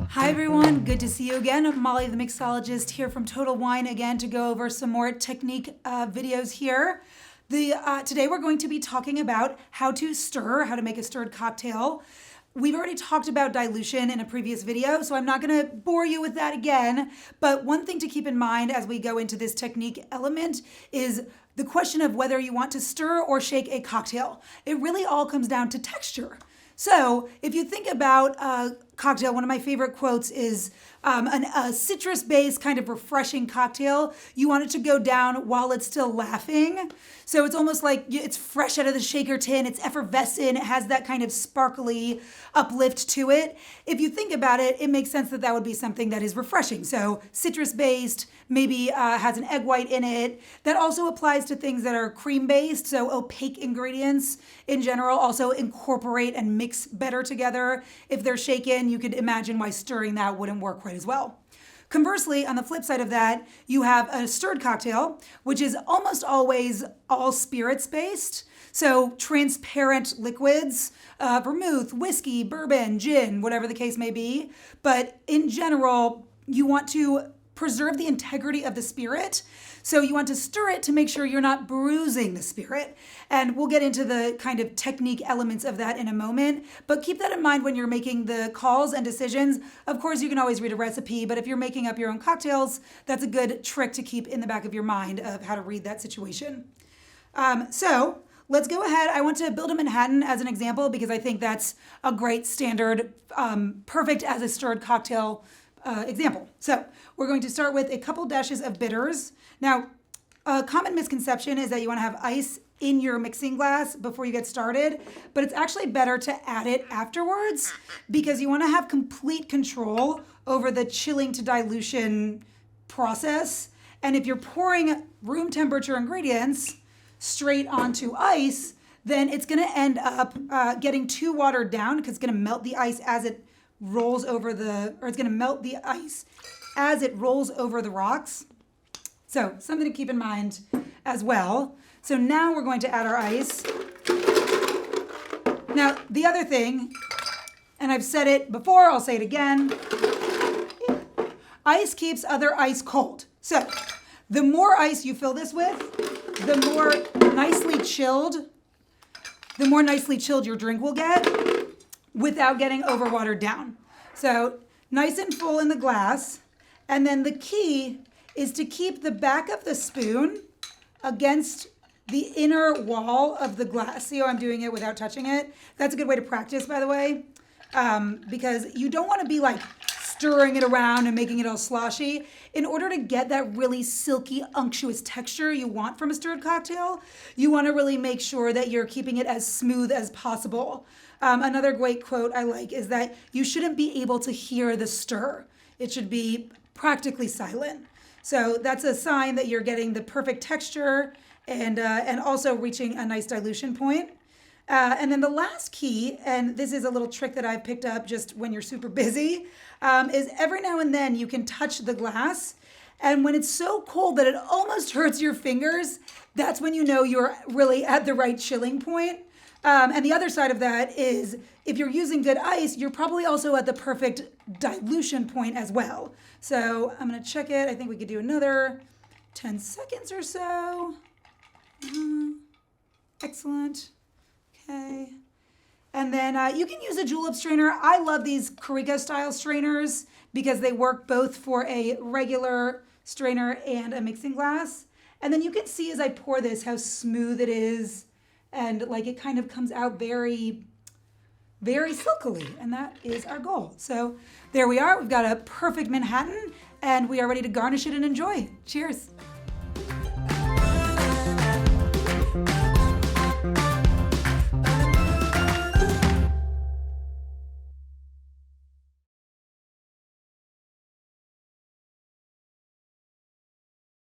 Hi everyone, good to see you again. I'm Molly the Mixologist here from Total Wine again to go over some more technique videos here. Today we're going to be talking about how to make a stirred cocktail. We've already talked about dilution in a previous video, so I'm not going to bore you with that again. But one thing to keep in mind as we go into this technique element is the question of whether you want to stir or shake a cocktail. It really all comes down to texture. So if you think about a cocktail, one of my favorite quotes is a citrus-based kind of refreshing cocktail. You want it to go down while it's still laughing. So it's almost like it's fresh out of the shaker tin. It's effervescent. It has that kind of sparkly uplift to it. If you think about it, it makes sense that that would be something that is refreshing. So citrus-based, maybe has an egg white in it. That also applies to things that are cream-based. So opaque ingredients in general also incorporate and mix better together. If they're shaken, you could imagine why stirring that wouldn't work quite as well. Conversely, on the flip side of that, you have a stirred cocktail, which is almost always all spirits based. So transparent liquids, vermouth, whiskey, bourbon, gin, whatever the case may be. But in general, you want to preserve the integrity of the spirit. So you want to stir it to make sure you're not bruising the spirit. And we'll get into the kind of technique elements of that in a moment. But keep that in mind when you're making the calls and decisions. Of course, you can always read a recipe, but if you're making up your own cocktails, that's a good trick to keep in the back of your mind of how to read that situation. So let's go ahead. I want to build a Manhattan as an example because I think that's a great standard, perfect as a stirred cocktail example. So we're going to start with a couple dashes of bitters. Now, a common misconception is that you want to have ice in your mixing glass before you get started, but it's actually better to add it afterwards because you want to have complete control over the chilling to dilution process. And if you're pouring room temperature ingredients straight onto ice, then it's going to end up getting too watered down because it's going to melt the ice as it rolls over it's going to melt the ice as it rolls over the rocks. So something to keep in mind as well. So now we're going to add our ice. Now, the other thing, and I've said it before, I'll say it again, ice keeps other ice cold. So the more ice you fill this with, the more nicely chilled your drink will get without getting overwatered down. So nice and full in the glass. And then the key is to keep the back of the spoon against the inner wall of the glass. See how I'm doing it without touching it? That's a good way to practice, by the way, because you don't want to be like stirring it around and making it all sloshy. In order to get that really silky, unctuous texture you want from a stirred cocktail, you want to really make sure that you're keeping it as smooth as possible. Another great quote I like is that you shouldn't be able to hear the stir. It should be practically silent. So that's a sign that you're getting the perfect texture and also reaching a nice dilution point. And then the last key, and this is a little trick that I've picked up just when you're super busy, is every now and then you can touch the glass. And when it's so cold that it almost hurts your fingers, that's when you know you're really at the right chilling point. And the other side of that is if you're using good ice, you're probably also at the perfect dilution point as well. So I'm going to check it. I think we could do another 10 seconds or so. Excellent. Okay. And then you can use a julep strainer. I love these Carica style strainers because they work both for a regular strainer and a mixing glass. And then you can see as I pour this how smooth it is. And like it kind of comes out very, very silkily. And that is our goal. So there we are. We've got a perfect Manhattan and we are ready to garnish it and enjoy. Cheers.